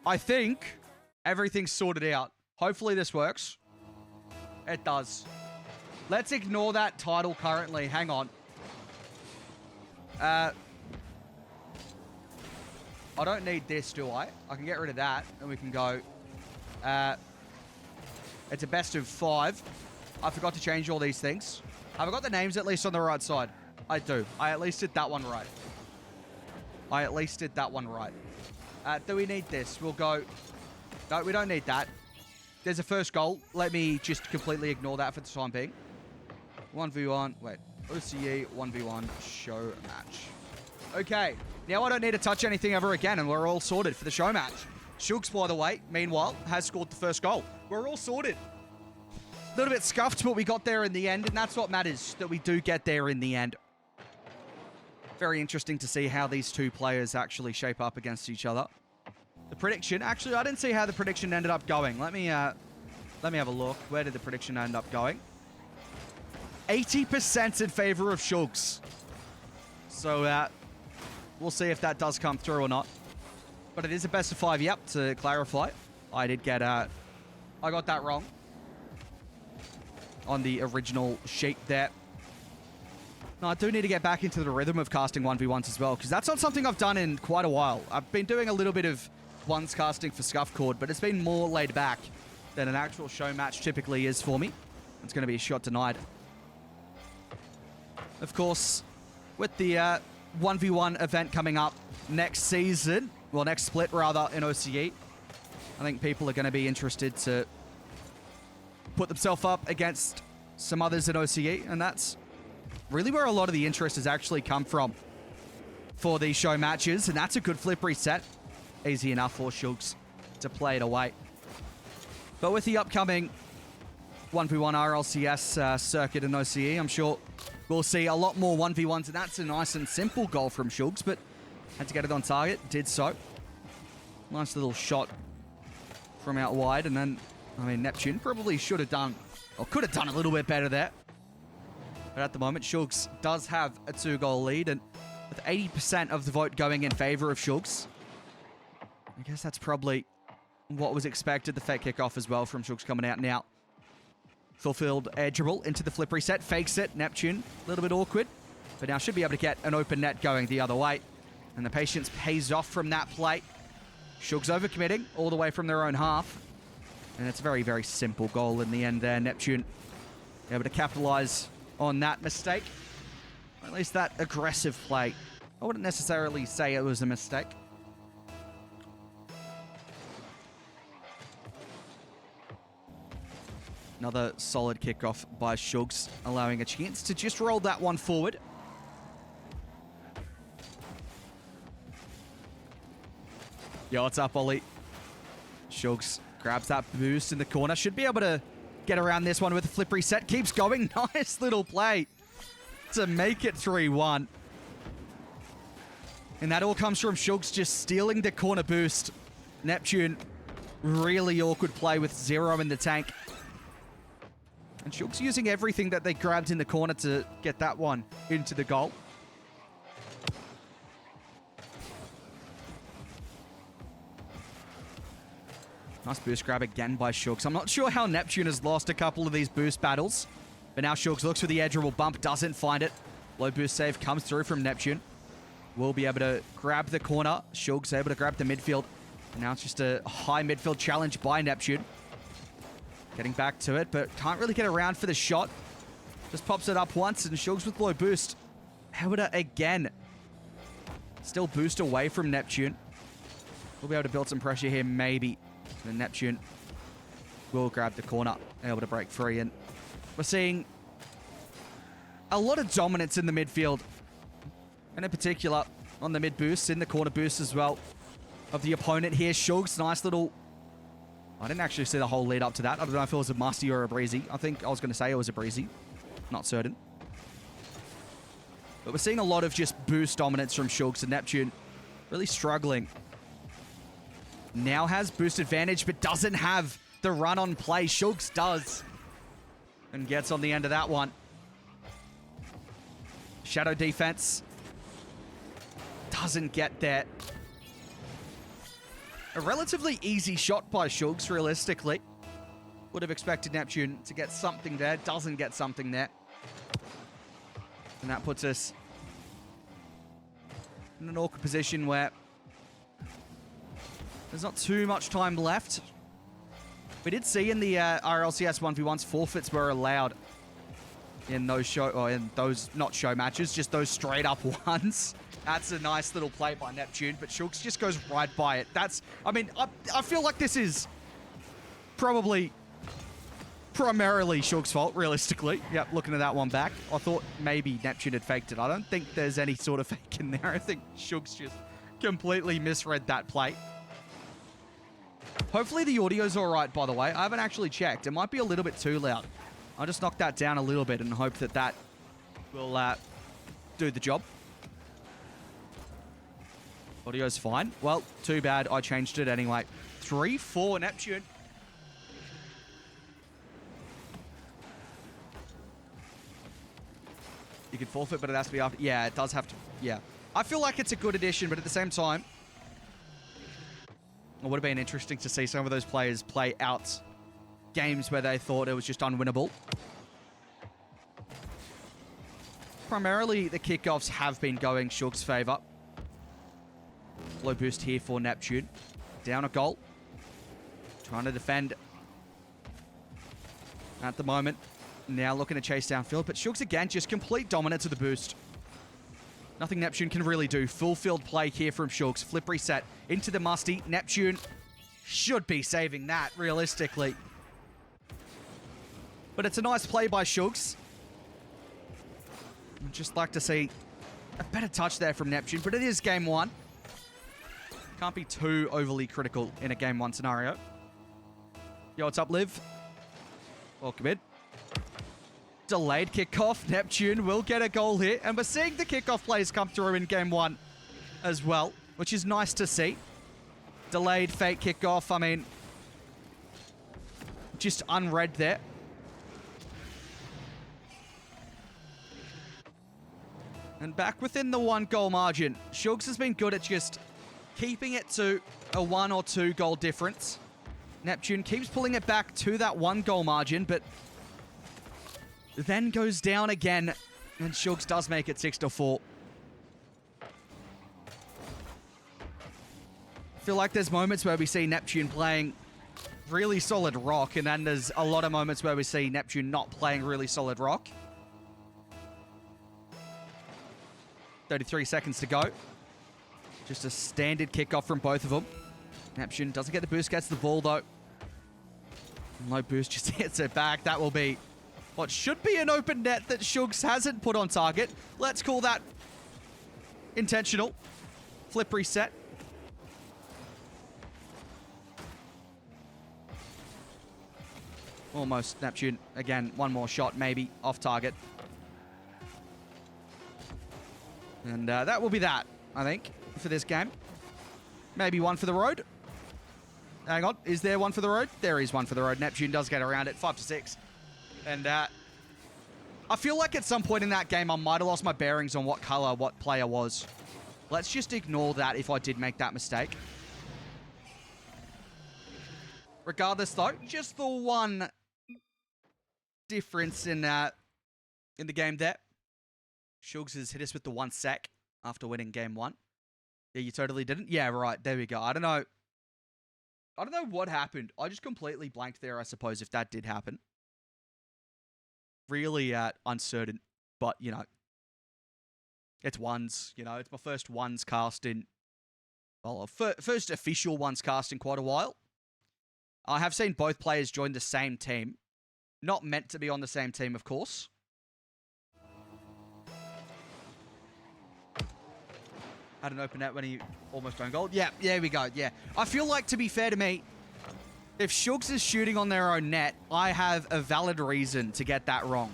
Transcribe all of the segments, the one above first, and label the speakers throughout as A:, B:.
A: I think everything's sorted out. Hopefully this works. It does. Let's ignore that title currently. Hang on. I don't need this, do I? I can get rid of that, and we can go. It's a best of 5. I forgot to change all these things. Have I got the names at least on the right side? I do. I at least did that one right. Do we need this? We'll go... No, we don't need that. There's a first goal. Let me just completely ignore that for the time being. 1v1. Wait. OCE 1v1 show match. Okay. Now I don't need to touch anything ever again, and we're all sorted for the show match. Shugs, by the way, meanwhile, has scored the first goal. We're all sorted. A little bit scuffed, but we got there in the end, and that's what matters, that we do get there in the end. Very interesting to see how these two players actually shape up against each other. The prediction, actually, I didn't see how the prediction ended up going. Let me have a look. Where did the prediction end up going? 80% in favor of Shugs. So, we'll see if that does come through or not. But it is a best of 5, yep, to clarify. I did get, I got that wrong on the original sheet there. No, I do need to get back into the rhythm of casting 1v1s as well, because that's not something I've done in quite a while. I've been doing a little bit of ones casting for Scuff Cord, but it's been more laid back than an actual show match typically is for me. It's going to be a shot denied. Of course, with the 1v1 event coming up next season, well, next split rather, in OCE, I think people are going to be interested to put themselves up against some others in OCE, and that's really where a lot of the interest has actually come from for these show matches, and that's a good flip reset. Easy enough for Shugs to play it away. But with the upcoming 1v1 RLCS circuit in OCE, I'm sure we'll see a lot more 1v1s, and that's a nice and simple goal from Shugs, but had to get it on target, did so. Nice little shot from out wide, and then, I mean, Neptune probably should have done, or could have done a little bit better there. But at the moment, Shugs does have a 2-goal lead, and with 80% of the vote going in favor of Shugs, I guess that's probably what was expected. The fake kickoff as well from Shugs coming out now. Fulfilled air dribble into the flip reset, fakes it, Neptune, a little bit awkward, but now should be able to get an open net going the other way. And the patience pays off from that play. Shugs overcommitting all the way from their own half. And it's a very, very simple goal in the end there. Neptune able to capitalize on that mistake. Or at least that aggressive play. I wouldn't necessarily say it was a mistake. Another solid kickoff by Shugs, allowing a chance to just roll that one forward. Yo, what's up, Ollie? Shugs grabs that boost in the corner. Should be able to get around this one with a flip reset. Keeps going. Nice little play to make it 3-1. And that all comes from Shugs just stealing the corner boost. Neptune, really awkward play with 0 in the tank. And Shugs using everything that they grabbed in the corner to get that one into the goal. Nice boost grab again by Shugs. I'm not sure how Neptune has lost a couple of these boost battles. But now Shugs looks for the edge dribble bump, doesn't find it. Low boost save comes through from Neptune. Will be able to grab the corner. Shugs able to grab the midfield. And now it's just a high midfield challenge by Neptune. Getting back to it, but can't really get around for the shot. Just pops it up once, and Shugs with low boost. Able to again still boost away from Neptune. We'll be able to build some pressure here, maybe. And Neptune will grab the corner, able to break free. And we're seeing a lot of dominance in the midfield. And in particular, on the mid boost, in the corner boost as well, of the opponent here. Shugs, nice little... I didn't actually see the whole lead up to that. I don't know if it was a musty or a breezy. I think I was going to say it was a breezy. Not certain. But we're seeing a lot of just boost dominance from Shugs, and Neptune really struggling. Now has boost advantage, but doesn't have the run on play. Shugs does. And gets on the end of that one. Shadow defense. Doesn't get there. A relatively easy shot by Shugs, realistically. Would have expected Neptune to get something there. Doesn't get something there. And that puts us in an awkward position where there's not too much time left. We did see in the RLCS 1v1s, forfeits were allowed in those not show matches, just those straight up ones. That's a nice little play by Neptune, but Shugs just goes right by it. I mean, I feel like this is primarily Shugs' fault, realistically. Yep, looking at that one back. I thought maybe Neptune had faked it. I don't think there's any sort of fake in there. I think Shugs just completely misread that play. Hopefully the audio's all right, by the way. I haven't actually checked. It might be a little bit too loud. I'll just knock that down a little bit and hope that that will do the job. Audio's fine. Well, too bad. I changed it anyway. 3-4 Neptune. You can forfeit, but it has to be after. Yeah, it does have to. Yeah. I feel like it's a good addition, but at the same time, it would have been interesting to see some of those players play out games where they thought it was just unwinnable. Primarily, the kickoffs have been going Shugs' favor. Low boost here for Neptune. Down a goal. Trying to defend at the moment. Now looking to chase downfield, but Shugs again, just complete dominance of the boost. Nothing Neptune can really do. Full field play here from Shugs. Flip reset into the musty. Neptune should be saving that, realistically. But it's a nice play by Shugs. I'd just like to see a better touch there from Neptune, but it is game one. Can't be too overly critical in a game one scenario. Yo, what's up, Liv? Welcome in. Delayed kickoff. Neptune will get a goal here. And we're seeing the kickoff plays come through in game one as well, which is nice to see. Delayed fake kickoff. I mean, just unread there. And back within the 1 goal margin. Shugs has been good at just keeping it to a 1 or 2 goal difference. Neptune keeps pulling it back to that 1 goal margin, but then goes down again, and Shugs does make it 6-4. I feel like there's moments where we see Neptune playing really solid rock, and then there's a lot of moments where we see Neptune not playing really solid rock. 33 seconds to go. Just a standard kickoff from both of them. Neptune doesn't get the boost, gets the ball though. Low boost just hits it back. That will be what should be an open net that Shugs hasn't put on target. Let's call that intentional. Flip reset. Almost Neptune. Again, one more shot maybe off target. And that will be that, I think, for this game. Maybe one for the road. Hang on. Is there one for the road? There is one for the road. Neptune does get around it. 5-6. And I feel like at some point in that game, I might have lost my bearings on what color, what player was. Let's just ignore that if I did make that mistake. Regardless, though, just the one difference in the game there. Shugs has hit us with the 1 sec after winning game 1. Yeah, you totally didn't? Yeah, right. There we go. I don't know what happened. I just completely blanked there, I suppose, if that did happen. Really uncertain. But, you know, it's ones. You know, it's my first ones cast in... Well, first official ones cast in quite a while. I have seen both players join the same team. Not meant to be on the same team, of course. Had an open net when he almost owned goal. Yeah, there we go. Yeah. I feel like, to be fair to me, if Shugs is shooting on their own net, I have a valid reason to get that wrong.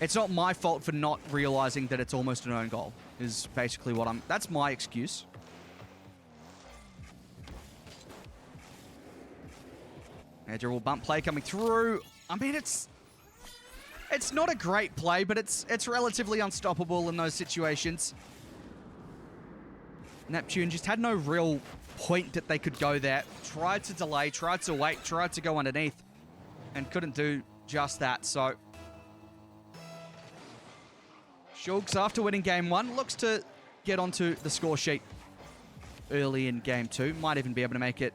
A: It's not my fault for not realizing that it's almost an own goal, is basically what that's my excuse. Dribble bump play coming through. I mean, it's not a great play, but it's relatively unstoppable in those situations. Neptune just had no real point that they could go there. Tried to delay, tried to wait, tried to go underneath, and couldn't do just that. So Shugs, after winning game 1, looks to get onto the score sheet early in game 2. Might even be able to make it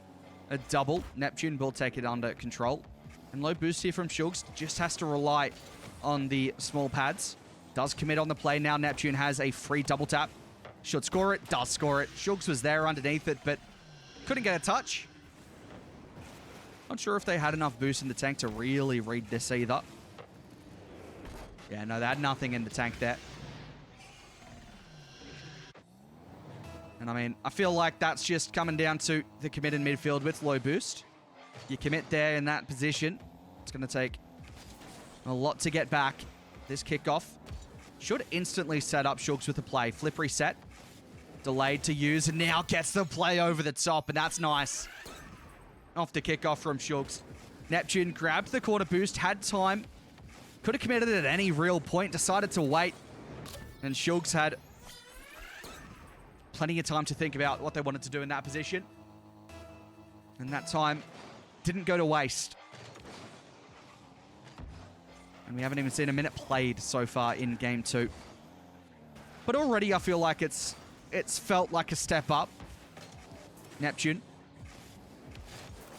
A: a double. Neptune will take it under control. And low boost here from Shugs. Just has to rely on the small pads. Does commit on the play. Now Neptune has a free double tap. Should score it. Does score it. Shugs was there underneath it, but couldn't get a touch. Not sure if they had enough boost in the tank to really read this either. Yeah, no, they had nothing in the tank there. And I mean, I feel like that's just coming down to the commit in midfield with low boost. You commit there in that position. It's going to take a lot to get back. This kickoff should instantly set up Shugs with a play. Flip reset. Delayed to use, and now gets the play over the top, and that's nice. Off the kickoff from Shugs. Neptune grabbed the corner boost, had time. Could have committed it at any real point, decided to wait. And Shugs had plenty of time to think about what they wanted to do in that position. And that time didn't go to waste. And we haven't even seen a minute played so far in game 2. But already I feel like it's felt like a step up. Neptune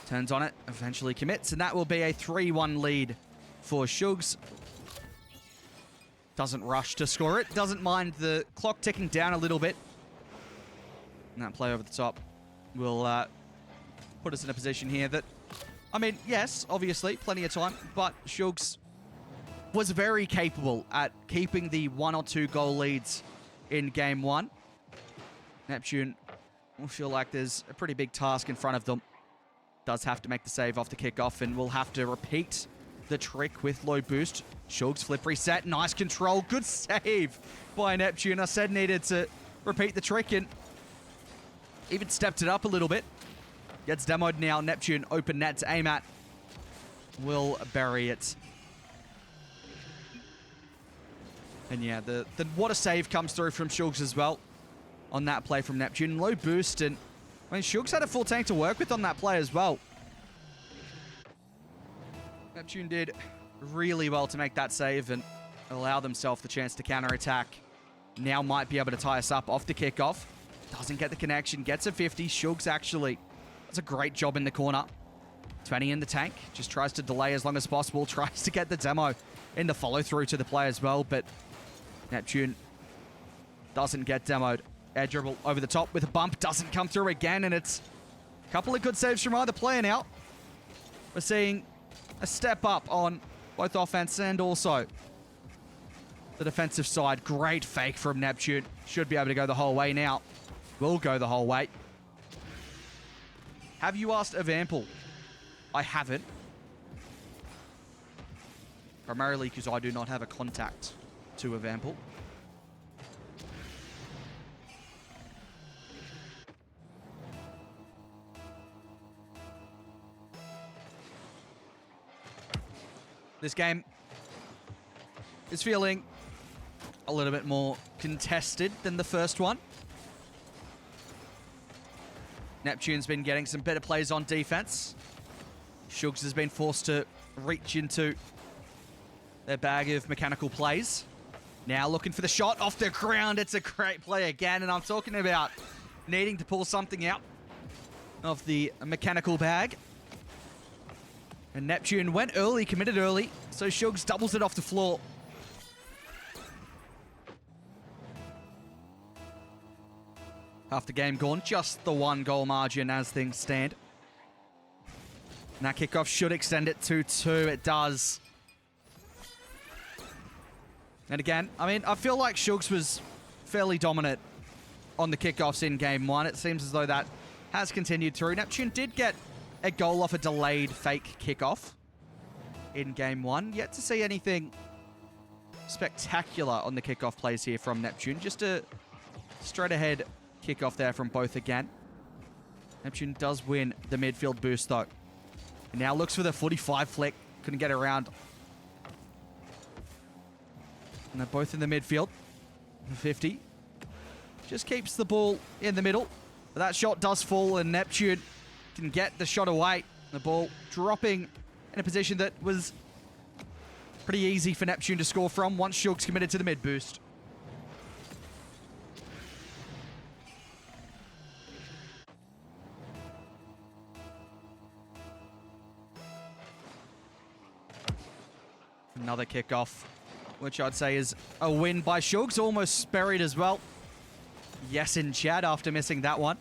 A: turns on it, eventually commits, and that will be a 3-1 lead for Shugs. Doesn't rush to score it, doesn't mind the clock ticking down a little bit. And that play over the top will put us in a position here that, I mean, yes, obviously, plenty of time, but Shugs was very capable at keeping the 1 or 2 goal leads in game 1. Neptune will feel like there's a pretty big task in front of them. Does have to make the save off the kickoff, and will have to repeat the trick with low boost. Shugs flip reset, nice control, good save by Neptune. I said needed to repeat the trick, and even stepped it up a little bit. Gets demoed now. Neptune open net to aim at. Will bury it. And yeah, the what a save comes through from Shugs as well on that play from Neptune. Low boost, and I mean, Shugs had a full tank to work with on that play as well. Neptune did really well to make that save and allow themselves the chance to counter-attack. Now might be able to tie us up off the kickoff. Doesn't get the connection, gets a 50. Shugs actually does a great job in the corner. 20 in the tank, just tries to delay as long as possible, tries to get the demo in the follow-through to the play as well, but Neptune doesn't get demoed. Air dribble over the top with a bump, doesn't come through again, and it's a couple of good saves from either player now. We're seeing a step up on both offense and also the defensive side. Great fake from Neptune. Should be able to go the whole way now. Will go the whole way. Have you asked Evample? I haven't. Primarily because I do not have a contact to Evample. This game is feeling a little bit more contested than the first one. Neptune's been getting some better plays on defense. Shugs has been forced to reach into their bag of mechanical plays. Now looking for the shot off the ground. It's a great play again, and I'm talking about needing to pull something out of the mechanical bag. And Neptune went early, committed early, so Shugs doubles it off the floor. Half the game gone, just the 1 goal margin as things stand. And that kickoff should extend it to 2. It does. And again, I mean, I feel like Shugs was fairly dominant on the kickoffs in game 1. It seems as though that has continued through. Neptune did get a goal off a delayed fake kickoff in game 1. Yet to see anything spectacular on the kickoff plays here from Neptune. Just a straight ahead kickoff there from both again. Neptune does win the midfield boost though. And now looks for the 45 flick. Couldn't get around. And they're both in the midfield. 50. just keeps the ball in the middle. But that shot does fall, and Neptune can get the shot away. The ball dropping in a position that was pretty easy for Neptune to score from once Shugs committed to the mid boost. Another kickoff, which I'd say is a win by Shugs. Almost buried as well. Yes in chat after missing that one.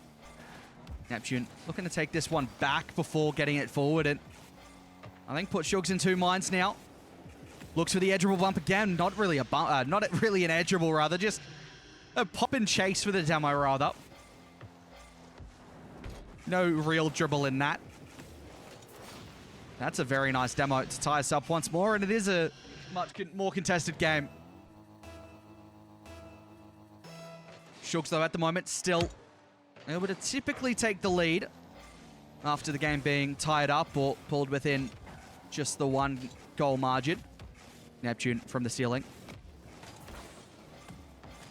A: Neptune looking to take this one back before getting it forward, and I think put Shugs in two minds now. Looks for the edgeable bump again. Not really a bump, not really an edgeable, rather. Just a pop and chase for the demo, rather. No real dribble in that. That's a very nice demo to tie us up once more, and it is a much more contested game. Shugs, though, at the moment, still able to typically take the lead after the game being tied up or pulled within just the one goal margin. Neptune from the ceiling.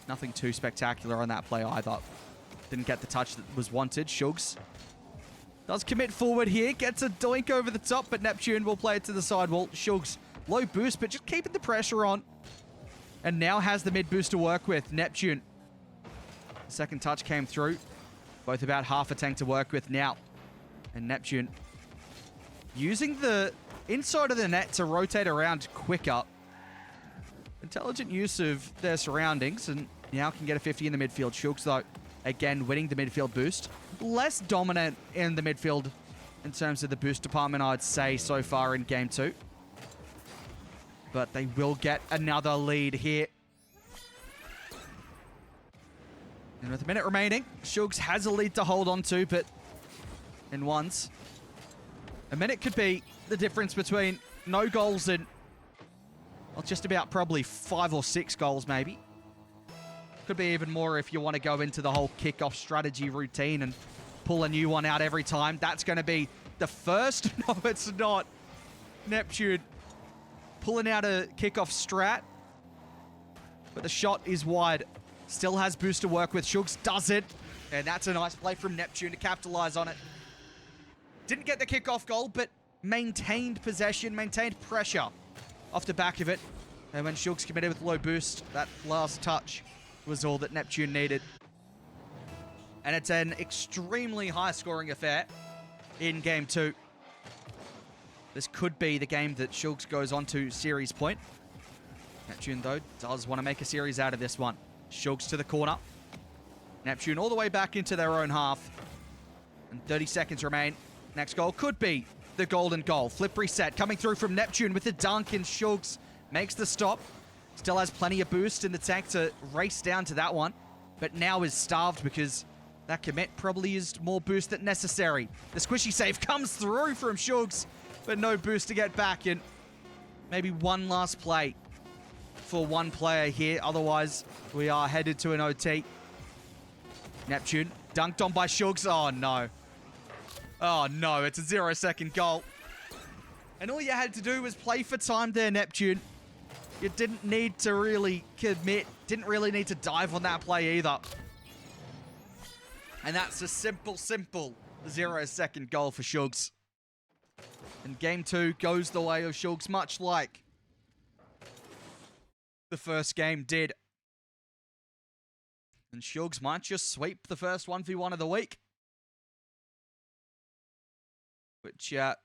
A: Nothing too spectacular on that play either. Didn't get the touch that was wanted. Shugs does commit forward here. Gets a doink over the top, but Neptune will play it to the sidewall. Shugs, low boost, but just keeping the pressure on. And now has the mid boost to work with. Neptune. Second touch came through. Both about half a tank to work with now. And Neptune using the inside of the net to rotate around quicker. Intelligent use of their surroundings, and now can get a 50 in the midfield. Shugs, though, again, winning the midfield boost. Less dominant in the midfield in terms of the boost department, I'd say, so far in Game 2. But they will get another lead here. And with a minute remaining, Shugs has a lead to hold on to, but in once, a minute could be the difference between no goals and, well, just about probably 5 or 6 goals, maybe. Could be even more if you want to go into the whole kickoff strategy routine and pull a new one out every time. That's going to be the first. No, it's not. Neptune pulling out a kickoff strat, but the shot is wide. Still has boost to work with. Shugs does it, and that's a nice play from Neptune to capitalize on it. Didn't get the kickoff goal, but maintained possession, maintained pressure off the back of it. And when Shugs committed with low boost, that last touch was all that Neptune needed. And it's an extremely high-scoring affair in Game 2. This could be the game that Shugs goes on to series point. Neptune, though, does want to make a series out of this one. Shugs to the corner. Neptune all the way back into their own half. And 30 seconds remain. Next goal could be the golden goal. Flip reset coming through from Neptune with the dunk, and Shugs makes the stop. Still has plenty of boost in the tank to race down to that one. But now is starved because that commit probably used more boost than necessary. The squishy save comes through from Shugs, but no boost to get back. And maybe one last play for one player here. Otherwise, we are headed to an OT. Neptune dunked on by Shugs. Oh, no. Oh, no. It's a 0-second goal. And all you had to do was play for time there, Neptune. You didn't need to really commit. Didn't really need to dive on that play either. And that's a simple 0-second goal for Shugs. And Game 2 goes the way of Shugs, much like the first game did. And Shugs might just sweep the first 1v1 of the week. Which, I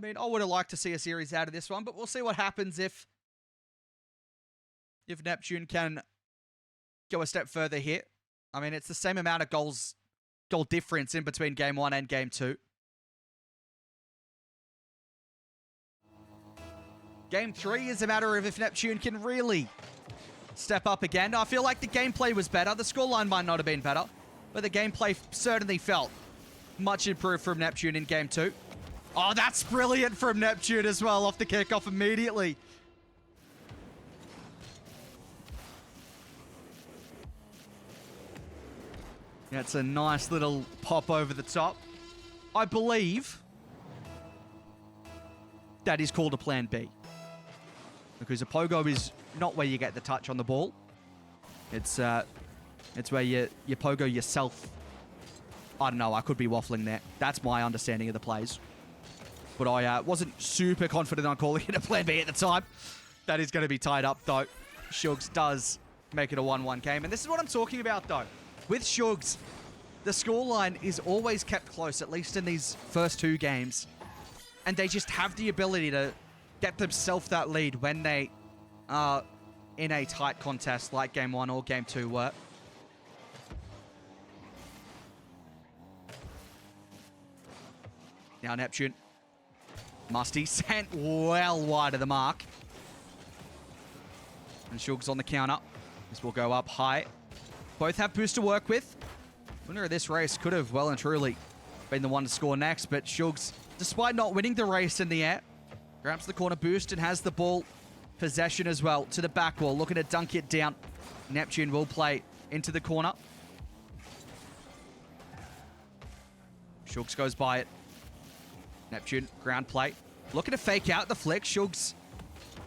A: mean, I would have liked to see a series out of this one, but we'll see what happens if Neptune can go a step further here. I mean, it's the same amount of goal difference in between Game 1 and Game 2. Game 3 is a matter of if Neptune can really step up again. I feel like the gameplay was better. The scoreline might not have been better, but the gameplay certainly felt much improved from Neptune in Game 2. Oh, that's brilliant from Neptune as well, off the kickoff immediately. That's a nice little pop over the top. I believe that is called a plan B. Because a pogo is not where you get the touch on the ball. It's It's where you pogo yourself. I don't know, I could be waffling there. That's my understanding of the plays. But I wasn't super confident on calling it a plan B at the time. That is going to be tied up, though. Shugs does make it a 1-1 game. And this is what I'm talking about, though. With Shugs, the scoreline is always kept close, at least in these first 2 games. And they just have the ability to get themselves that lead when they are in a tight contest like Game 1 or Game 2 were. Now Neptune. Musty sent well wide of the mark. And Shugs on the counter. This will go up high. Both have boost to work with. Winner of this race could have well and truly been the one to score next, but Shugs, despite not winning the race in the air, grabs the corner boost and has the ball possession as well to the back wall, looking to dunk it down. Neptune will play into the corner. Shugs goes by it. Neptune, ground play. Looking to fake out the flick. Shugs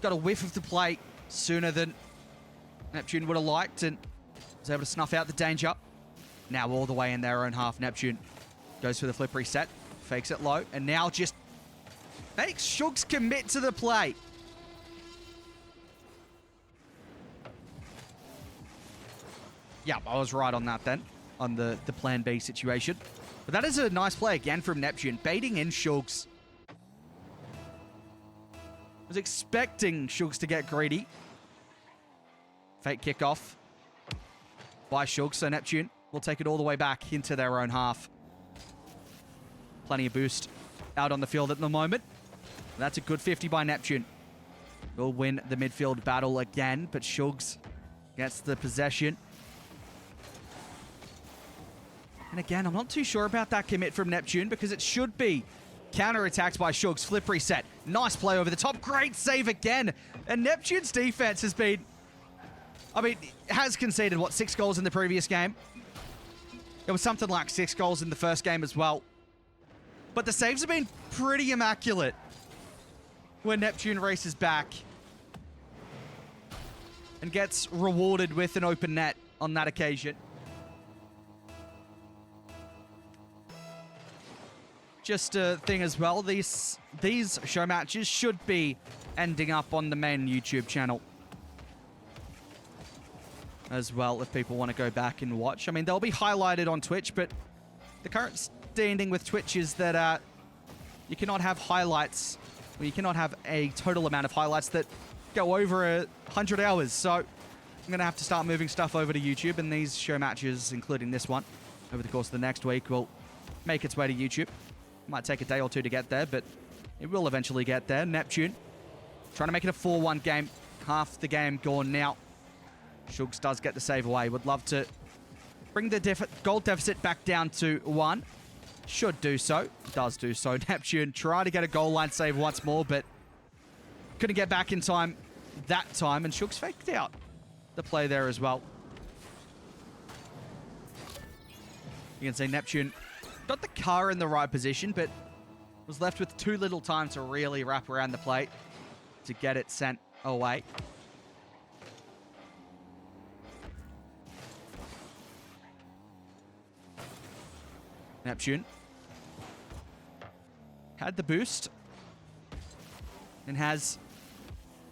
A: got a whiff of the play sooner than Neptune would have liked and was able to snuff out the danger. Now all the way in their own half. Neptune goes for the flip reset. Fakes it low. And now just makes Shugs commit to the play. Yeah, I was right on that then. On the plan B situation. But that is a nice play again from Neptune. Baiting in Shugs. Was expecting Shugs to get greedy. Fake kickoff by Shugs. So Neptune will take it all the way back into their own half. Plenty of boost out on the field at the moment. That's a good 50 by Neptune. Will win the midfield battle again, but Shugs gets the possession. And again, I'm not too sure about that commit from Neptune because it should be counter-attacked by Shugs. Flip reset. Nice play over the top. Great save again. And Neptune's defense has been... I mean, has conceded, what, 6 goals in the previous game? It was something like 6 goals in the first game as well. But the saves have been pretty immaculate when Neptune races back and gets rewarded with an open net on that occasion. Just a thing as well, these show matches should be ending up on the main YouTube channel as well if people want to go back and watch. I mean, they'll be highlighted on Twitch, but the current standing with Twitch is that you cannot have highlights, or you cannot have a total amount of highlights that go over 100 hours. So I'm going to have to start moving stuff over to YouTube, and these show matches, including this one, over the course of the next week, will make its way to YouTube. Might take a day or two to get there, but it will eventually get there. Neptune trying to make it a 4-1 game. Half the game gone now. Shugs does get the save away. Would love to bring the goal deficit back down to 1. Should do so. Does do so. Neptune try to get a goal line save once more, but couldn't get back in time that time, and Shugs faked out the play there as well. You can see Neptune got the car in the right position, but was left with too little time to really wrap around the plate to get it sent away. Neptune had the boost and has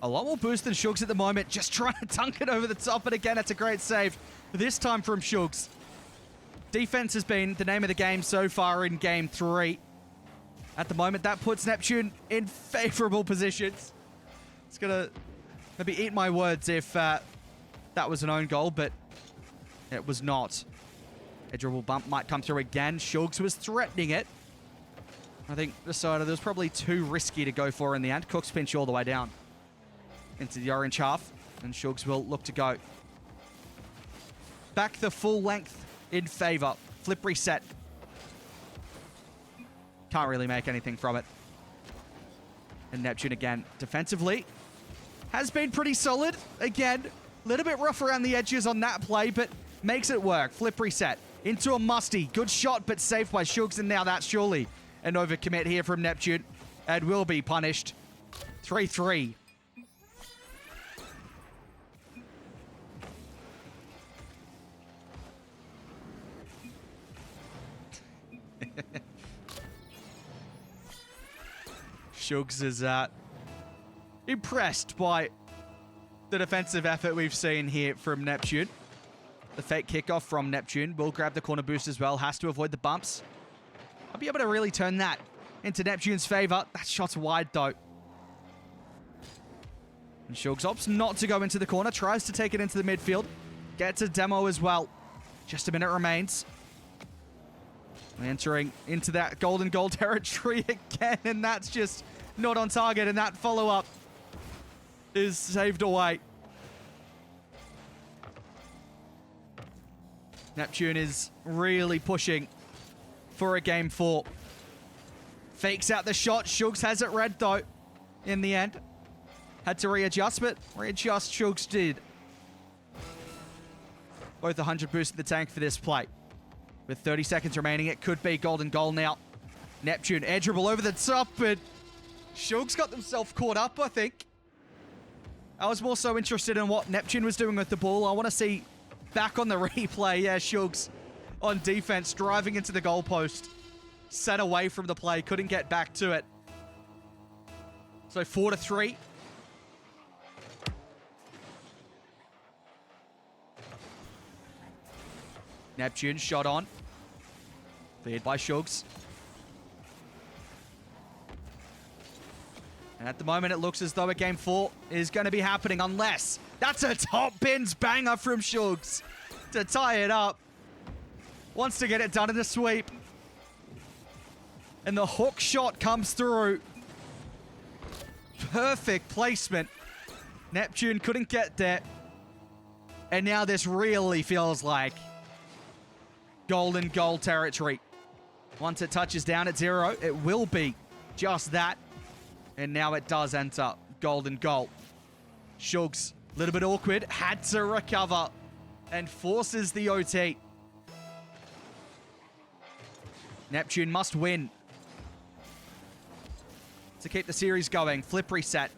A: a lot more boost than Shugs at the moment. Just trying to dunk it over the top, and again, it's a great save. This time from Shugs. Defense has been the name of the game so far in Game 3. At the moment, that puts Neptune in favorable positions. It's going to maybe eat my words if that was an own goal, but it was not. A dribble bump might come through again. Shugs was threatening it. I think decided it was probably too risky to go for in the end. Cook's pinch all the way down into the orange half, and Shugs will look to go back the full length in favor. Flip reset. Can't really make anything from it. And Neptune again, defensively, has been pretty solid. Again, a little bit rough around the edges on that play, but makes it work. Flip reset into a musty. Good shot, but saved by Shugs, and now that's surely an overcommit here from Neptune and will be punished. 3-3. Shugs is impressed by the defensive effort we've seen here from Neptune. The fake kickoff from Neptune will grab the corner boost as well. Has to avoid the bumps. I'll be able to really turn that into Neptune's favor. That shot's wide though. And Shugs opts not to go into the corner. Tries to take it into the midfield. Gets a demo as well. Just a minute remains. Entering into that golden goal territory again. And that's just not on target. And that follow-up is saved away. Neptune is really pushing for a game 4. Fakes out the shot. Shugs has it red though in the end. Had to readjust, but readjust Shugs did. Both 100 boost in the tank for this play. With 30 seconds remaining, it could be golden goal now. Neptune edgeable over the top, but Shugs got themselves caught up, I think. I was more so interested in what Neptune was doing with the ball. I want to see back on the replay. Yeah, Shugs on defense, driving into the goalpost. Set away from the play, couldn't get back to it. So 4-3. Neptune shot on. Cleared by Shugs. And at the moment, it looks as though a game 4 is going to be happening unless that's a top bins banger from Shugs to tie it up. Wants to get it done in a sweep. And the hook shot comes through. Perfect placement. Neptune couldn't get there. And now this really feels like golden goal territory. Once it touches down at 0, it will be just that. And now it does enter golden goal. Shugs, a little bit awkward, had to recover and forces the OT. Neptune must win to keep the series going. Flip reset.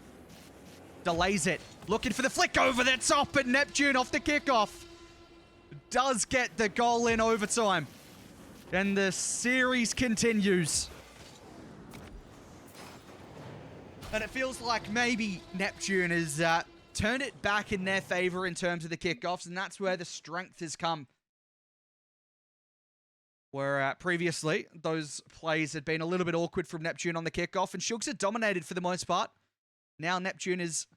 A: Delays it. Looking for the flick over the top, and Neptune off the kickoff does get the goal in overtime. And the series continues. And it feels like maybe Neptune has turned it back in their favor in terms of the kickoffs, and that's where the strength has come. Where previously, those plays had been a little bit awkward from Neptune on the kickoff, and Shugs had dominated for the most part. Now Neptune is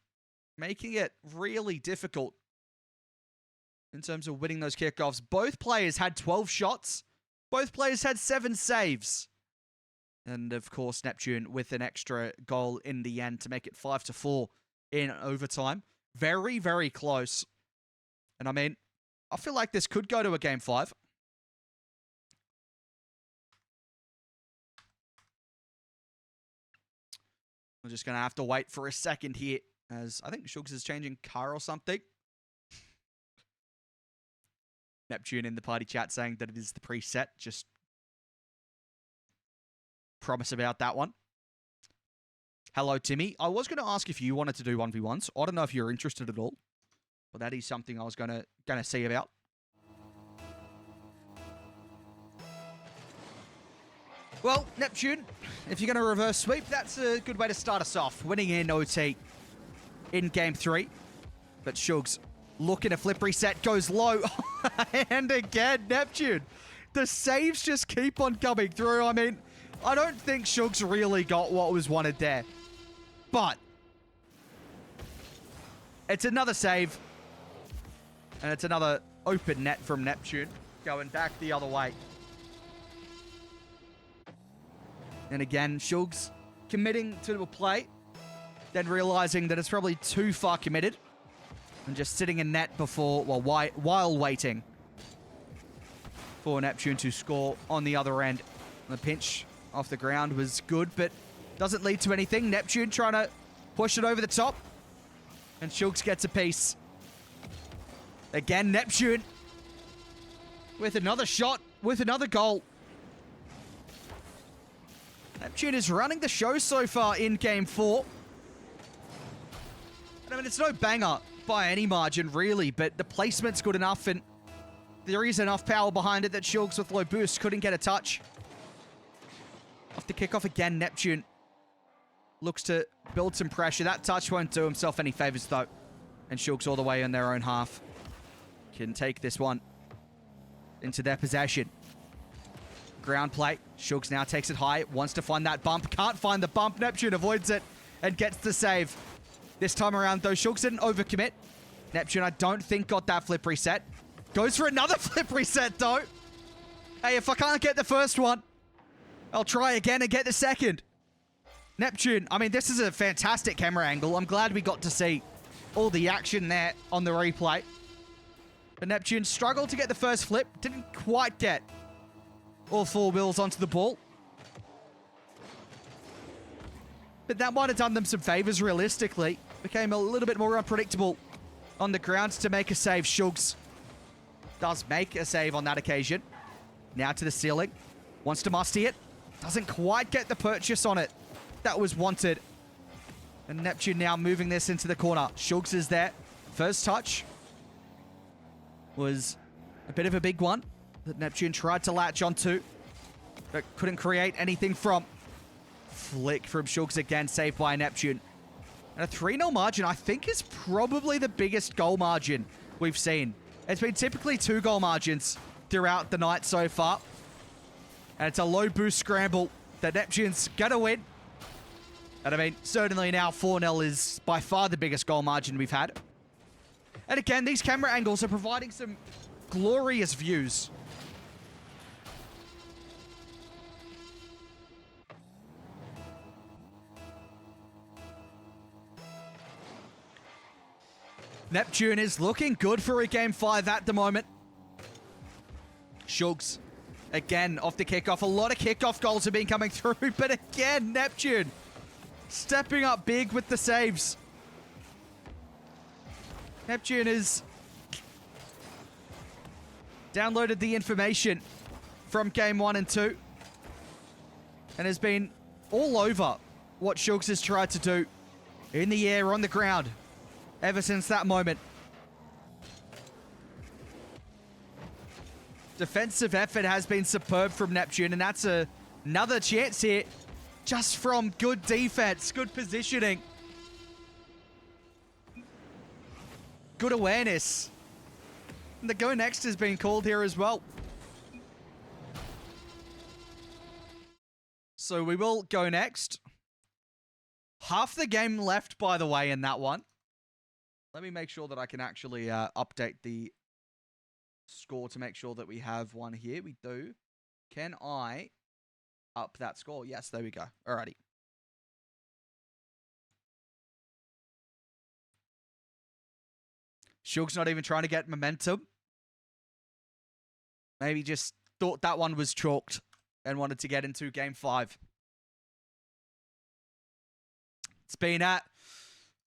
A: making it really difficult in terms of winning those kickoffs. Both players had 12 shots. Both players had 7 saves. And of course, Neptune with an extra goal in the end to make it 5-4 in overtime. Very, very close. And I mean, I feel like this could go to a game 5. We're just going to have to wait for a second here, as I think Shugs is changing car or something. Neptune in the party chat saying that it is the preset. Just promise about that one. Hello, Timmy. I was going to ask if you wanted to do 1v1s. I don't know if you're interested at all, but that is something I was going to see about. Well, Neptune, if you're going to reverse sweep, that's a good way to start us off. Winning in OT in game 3. But Shugs looking to flip reset, goes low. And again, Neptune. The saves just keep on coming through. I mean, I don't think Shugs really got what was wanted there. But it's another save. And it's another open net from Neptune going back the other way. And again, Shugs committing to a play, then realizing that it's probably too far committed and just sitting in net before, well, while waiting for Neptune to score on the other end. The pinch off the ground was good, but doesn't lead to anything. Neptune trying to push it over the top, and Shugs gets a piece. Again, Neptune with another shot, with another goal. Neptune is running the show so far in game 4. I mean, it's no banger by any margin, really, but the placement's good enough, and there is enough power behind it that Shugs with low boost couldn't get a touch. Off the kickoff again, Neptune looks to build some pressure. That touch won't do himself any favors, though. And Shugs all the way in their own half. Can take this one into their possession. Ground play. Shugs now takes it high. Wants to find that bump. Can't find the bump. Neptune avoids it and gets the save. This time around, though, Shugs didn't overcommit. Neptune, I don't think, got that flip reset. Goes for another flip reset, though. Hey, if I can't get the first one, I'll try again and get the second. Neptune, I mean, this is a fantastic camera angle. I'm glad we got to see all the action there on the replay. But Neptune struggled to get the first flip. Didn't quite get all four wheels onto the ball. But that might have done them some favors realistically. Became a little bit more unpredictable on the ground to make a save. Shugs does make a save on that occasion. Now to the ceiling. Wants to musty it. Doesn't quite get the purchase on it that was wanted. And Neptune now moving this into the corner. Shugs is there. First touch was a bit of a big one that Neptune tried to latch onto, but couldn't create anything from. Flick from Shugs again, saved by Neptune. And a 3-0 margin, I think, is probably the biggest goal margin we've seen. It's been typically 2-goal margins throughout the night so far. And it's a low boost scramble that Neptune's gonna win. And I mean, certainly now 4-0 is by far the biggest goal margin we've had. And again, these camera angles are providing some glorious views. Neptune is looking good for a Game 5 at the moment. Shugs, again, off the kickoff. A lot of kickoff goals have been coming through, but again, Neptune stepping up big with the saves. Neptune has downloaded the information from Game 1 and 2 and has been all over what Shugs has tried to do in the air, on the ground, ever since that moment. Defensive effort has been superb from Neptune, and that's another chance here just from good defense, good positioning, good awareness. And the go next has been called here as well. So we will go next. Half the game left, by the way, in that one. Let me make sure that I can actually update the score to make sure that we have one here. We do. Can I up that score? Yes, there we go. Alrighty. Shug's not even trying to get momentum. Maybe just thought that one was chalked and wanted to get into Game 5. It's been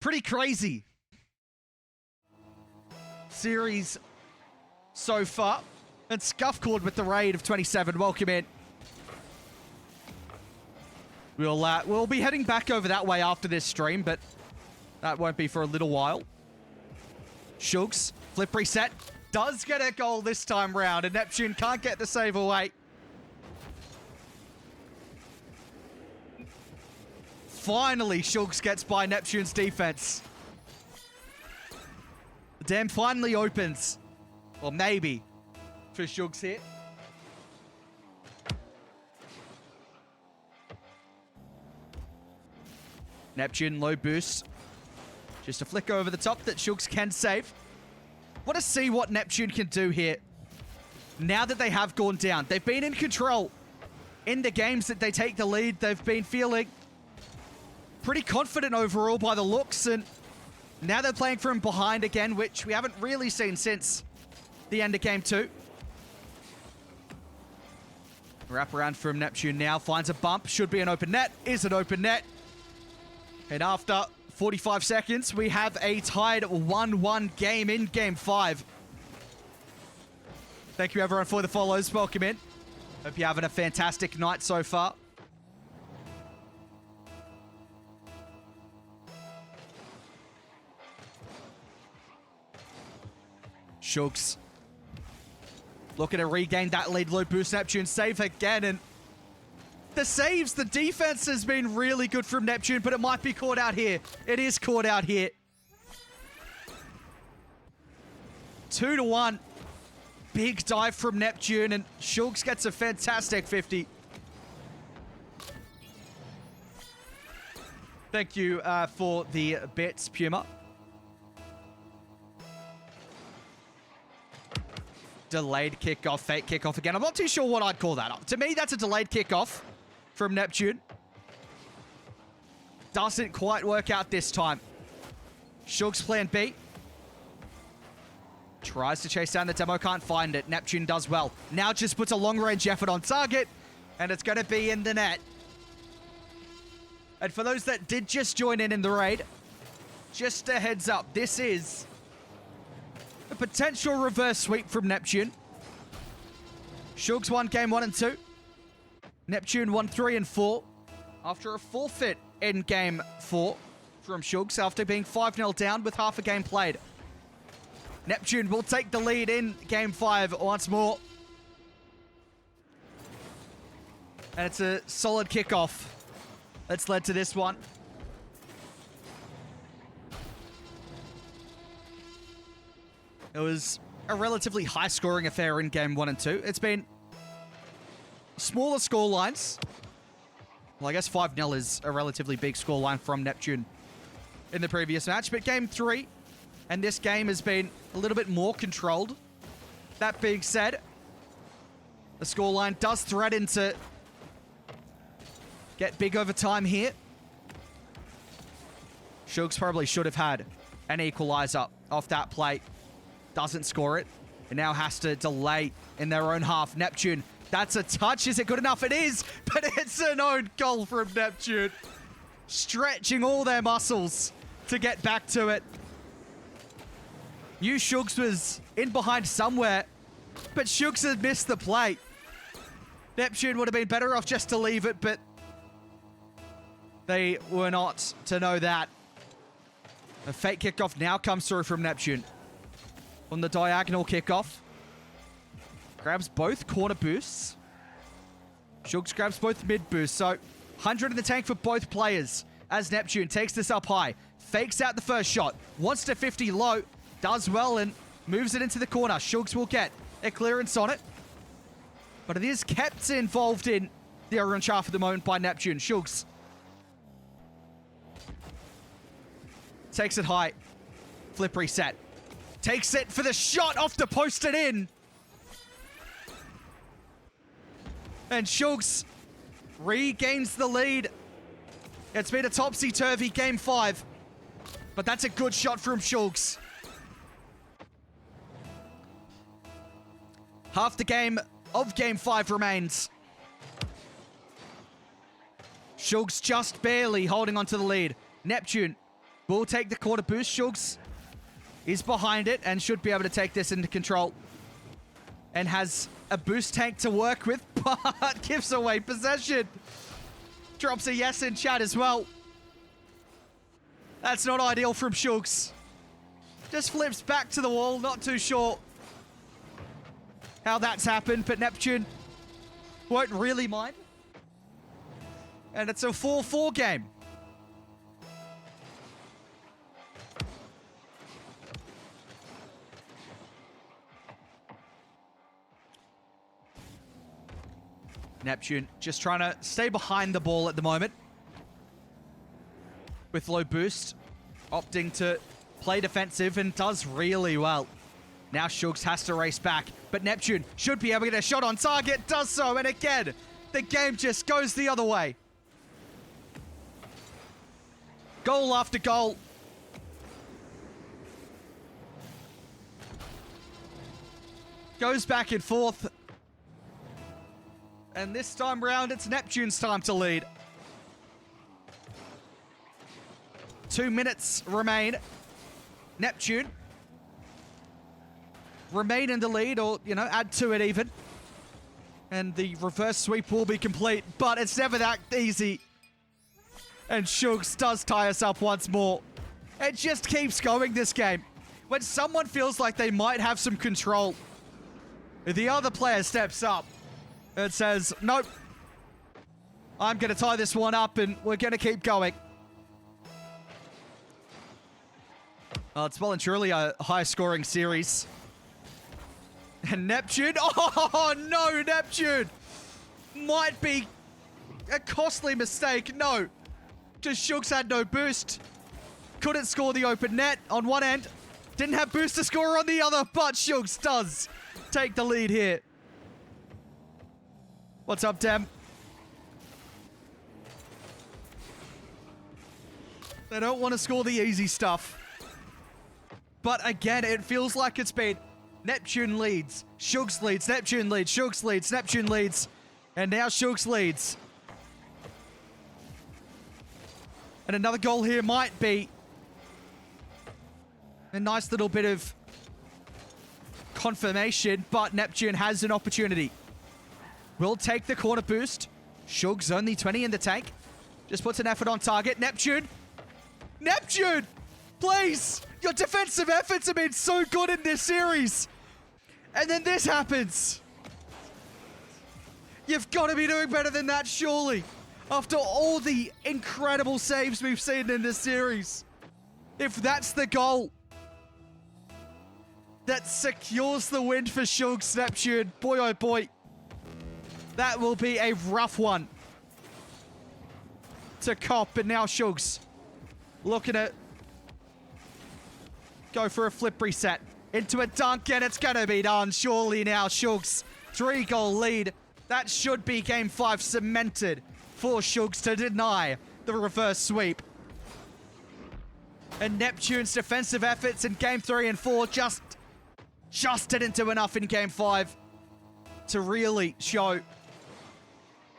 A: pretty crazy series so far. And Scuffcord with the raid of 27. Welcome in. We'll be heading back over that way after this stream, but that won't be for a little while. Shugs, flip reset, does get a goal this time round, and Neptune can't get the save away. Finally, Shugs gets by Neptune's defense. The dam finally opens. Or maybe for Shugs here. Neptune, low boost. Just a flick over the top that Shugs can save. Want to see what Neptune can do here. Now that they have gone down. They've been in control in the games that they take the lead. They've been feeling pretty confident overall by the looks. And now they're playing from behind again, which we haven't really seen since the end of Game 2. Wrap around from Neptune now. Finds a bump. Should be an open net. Is an open net. And after 45 seconds, we have a tied 1-1 game in Game 5. Thank you, everyone, for the follows. Welcome in. Hope you're having a fantastic night so far. Shugs looking to regain that lead. Low boost. Neptune save again, and The saves, the defense has been really good from Neptune, but it might be caught out here. It is caught out here. 2-1. Big dive from Neptune, and Shugs gets a fantastic 50. Thank you for the bits, Puma. Delayed kickoff, fake kickoff again. I'm not too sure what I'd call that. To me, that's a delayed kickoff from Neptune. Doesn't quite work out this time. Shugs plan B. Tries to chase down the demo, can't find it. Neptune does well. Now just puts a long-range effort on target, and it's going to be in the net. And for those that did just join in the raid, just a heads up, this is a potential reverse sweep from Neptune. Shugs won game 1 and 2. Neptune won 3 and 4 after a forfeit in game 4 from Shugs after being 5-0 down with half a game played. Neptune will take the lead in game 5 once more. And it's a solid kickoff that's led to this one. It was a relatively high-scoring affair in game 1 and 2. It's been smaller score lines. Well, I guess 5-0 is a relatively big scoreline from Neptune in the previous match. But game 3 and this game has been a little bit more controlled. That being said, the scoreline does threaten to get big over time here. Shugs probably should have had an equalizer off that play. Doesn't score it. It now has to delay in their own half. Neptune, that's a touch. Is it good enough? It is, but it's an own goal from Neptune. Stretching all their muscles to get back to it. Knew Shugs was in behind somewhere, but Shugs had missed the play. Neptune would have been better off just to leave it, but they were not to know that. A fake kickoff now comes through from Neptune. On the diagonal kickoff. Grabs both corner boosts. Shugs grabs both mid boosts. So 100 in the tank for both players as Neptune takes this up high. Fakes out the first shot. Wants to 50 low. Does well and moves it into the corner. Shugs will get a clearance on it. But it is kept involved in the orange half at the moment by Neptune. Shugs takes it high. Flip reset. Takes it for the shot off the post and in. And Shugs regains the lead. It's been a topsy-turvy game 5. But that's a good shot from Shugs. Half the game of game 5 remains. Shugs just barely holding onto the lead. Neptune will take the quarter boost. Shugs is behind it and should be able to take this into control. And has a boost tank to work with, but gives away possession. Drops a yes in chat as well. That's not ideal from Shugs. Just flips back to the wall, not too sure how that's happened, but Neptune won't really mind. And it's a 4-4 game. Neptune just trying to stay behind the ball at the moment. With low boost, opting to play defensive and does really well. Now Shugs has to race back, but Neptune should be able to get a shot on target, does so, and again, the game just goes the other way. Goal after goal. Goes back and forth. And this time round, it's Neptune's time to lead. 2 minutes remain. Neptune remain in the lead, or, you know, add to it even. And the reverse sweep will be complete, but it's never that easy. And Shugs does tie us up once more. It just keeps going, this game. When someone feels like they might have some control, the other player steps up and says, nope, I'm going to tie this one up, and we're going to keep going. It's well and truly a high-scoring series. And Neptune... Oh, no, Neptune! Might be a costly mistake. No. Just Shugs had no boost. Couldn't score the open net on one end. Didn't have boost to score on the other, but Shugs does take the lead here. What's up, Dem? They don't want to score the easy stuff. But again, it feels like it's been Neptune leads, Shugs leads, Neptune leads, Shugs leads, Neptune leads, and now Shugs leads. And another goal here might be a nice little bit of confirmation, but Neptune has an opportunity. Will take the corner boost. Shugs only 20 in the tank. Just puts an effort on target. Neptune! Neptune! Please! Your defensive efforts have been so good in this series. And then this happens. You've got to be doing better than that, surely. After all the incredible saves we've seen in this series. If that's the goal that secures the win for Shugs, Neptune, boy oh boy, that will be a rough one to cop. But now Shugs looking at go for a flip reset into a dunk, and it's gonna be done. Surely now Shugs 3-goal lead. That should be game 5 cemented for Shugs to deny the reverse sweep. And Neptune's defensive efforts in game 3 and 4 just didn't do enough in game 5 to really show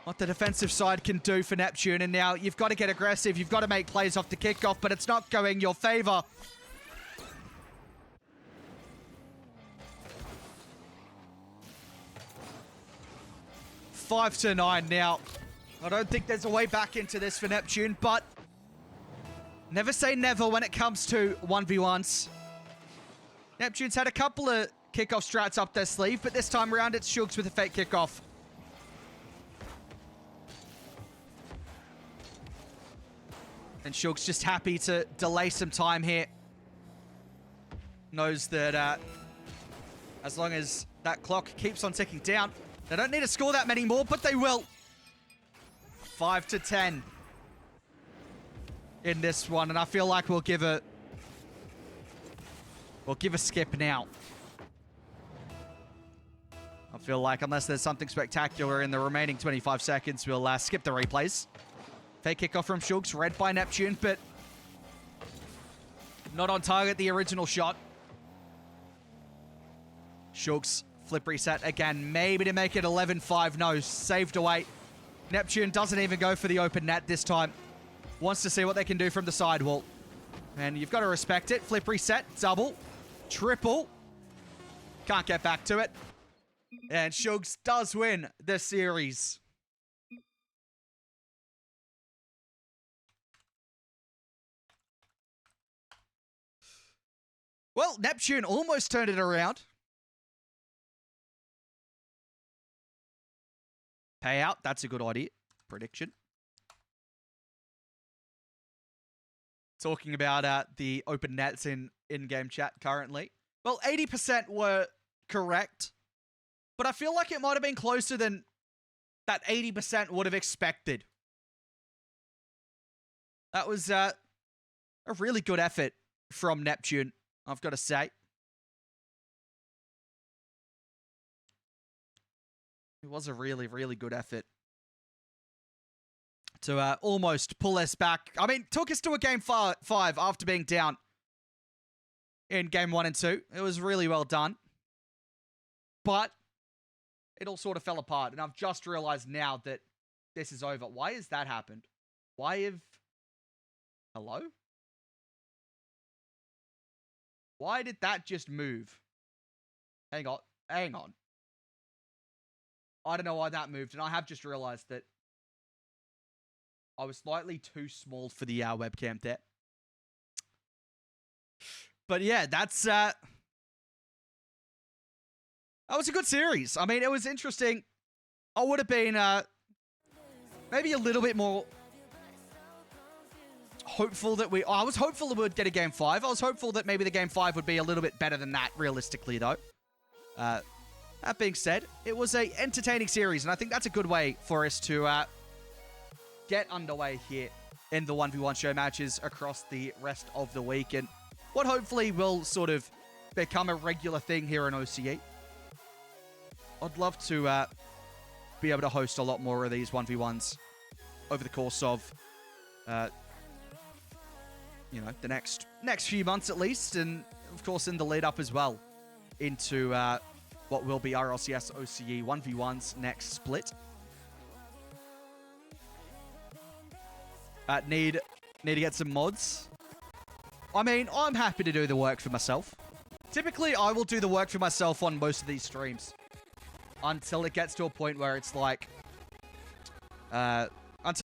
A: what the defensive side can do for Neptune. And now you've got to get aggressive. You've got to make plays off the kickoff, but it's not going your favor. Five to 9 now. I don't think there's a way back into this for Neptune, but never say never when it comes to 1v1s. Neptune's had a couple of kickoff strats up their sleeve, but this time around it's Shugs with a fake kickoff. And Shugs just happy to delay some time here. Knows that as long as that clock keeps on ticking down, they don't need to score that many more, but they will. 5 to 10 in this one, and I feel like we'll give a skip now. I feel like unless there's something spectacular in the remaining 25 seconds, we'll skip the replays. Fake kickoff from Shugs, read by Neptune, but not on target, the original shot. Shugs, flip reset again, maybe to make it 11-5. No, saved away. Neptune doesn't even go for the open net this time. Wants to see what they can do from the sidewall. And you've got to respect it. Flip reset, double, triple. Can't get back to it. And Shugs does win the series. Well, Neptune almost turned it around. Payout, that's a good idea. Prediction. Talking about the open nets in in-game chat currently. Well, 80% were correct, but I feel like it might have been closer than that 80% would have expected. That was a really good effort from Neptune, I've got to say. It was a really, really good effort to almost pull us back. I mean, took us to a game 5 after being down in game 1 and 2. It was really well done. But it all sort of fell apart. And I've just realized now that this is over. Why has that happened? Why have... Hello? Why did that just move? Hang on. Hang on. I don't know why that moved, and I have just realized that I was slightly too small for the webcam there. But yeah, that's that was a good series. I mean, it was interesting. I would have been maybe a little bit more hopeful that I was hopeful that we would get a Game 5. I was hopeful that maybe the Game 5 would be a little bit better than that, realistically, though. That being said, it was a entertaining series, and I think that's a good way for us to get underway here in the 1v1 show matches across the rest of the week, and what hopefully will sort of become a regular thing here in OCE. I'd love to be able to host a lot more of these 1v1s over the course of, you know, the next few months at least, and of course in the lead up as well into what will be RLCS OCE 1v1's next split. Need to get some mods. I mean, I'm happy to do the work for myself. Typically, I will do the work for myself on most of these streams until it gets to a point where it's like,